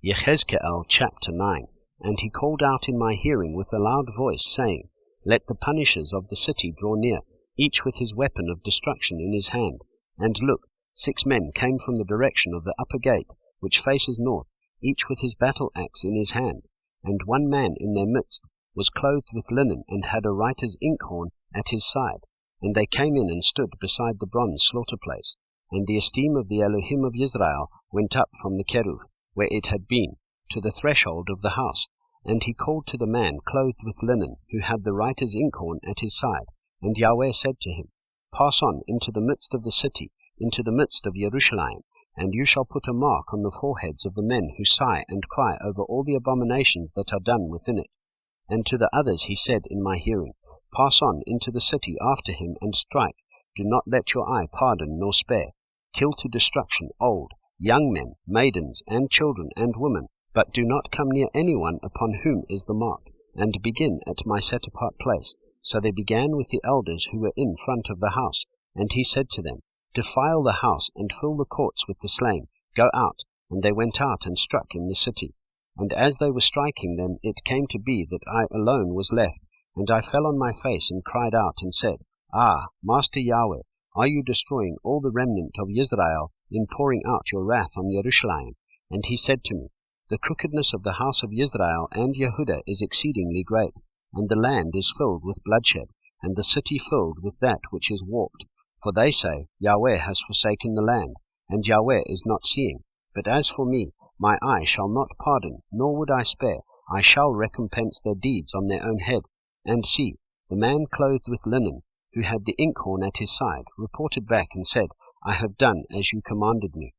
Yehezq'ėl chapter 9. And he called out in my hearing with a loud voice, saying, Let the punishers of the city draw near, each with his weapon of destruction in his hand. And look, 6 men came from the direction of the upper gate, which faces north, each with his battle axe in his hand. And one man in their midst was clothed with linen, and had a writer's inkhorn at his side. And they came in and stood beside the bronze slaughter place. And the esteem of the Elohim of Israel went up from the Keruv, where it had been, to the threshold of the house. And he called to the man clothed with linen, who had the writer's inkhorn at his side. And Yahweh said to him, Pass on into the midst of the city, into the midst of Jerusalem, and you shall put a mark on the foreheads of the men who sigh and cry over all the abominations that are done within it. And to the others he said in my hearing, Pass on into the city after him, and strike. Do not let your eye pardon nor spare. Kill to destruction old, young men, maidens, and children, and women, but do not come near anyone upon whom is the mark, and begin at my set-apart place. So they began with the elders who were in front of the house. And he said to them, Defile the house, and fill the courts with the slain. Go out. And they went out and struck in the city. And as they were striking them, it came to be that I alone was left. And I fell on my face and cried out and said, Ah, Master Yahweh, are you destroying all the remnant of Israel in pouring out your wrath on Jerusalem? And he said to me, The crookedness of the house of Israel and Yehudah is exceedingly great, and the land is filled with bloodshed, and the city filled with that which is warped. For they say, Yahweh has forsaken the land, and Yahweh is not seeing. But as for me, my eye shall not pardon, nor would I spare. I shall recompense their deeds on their own head. And see, the man clothed with linen, who had the inkhorn at his side, reported back and said, I have done as you commanded me.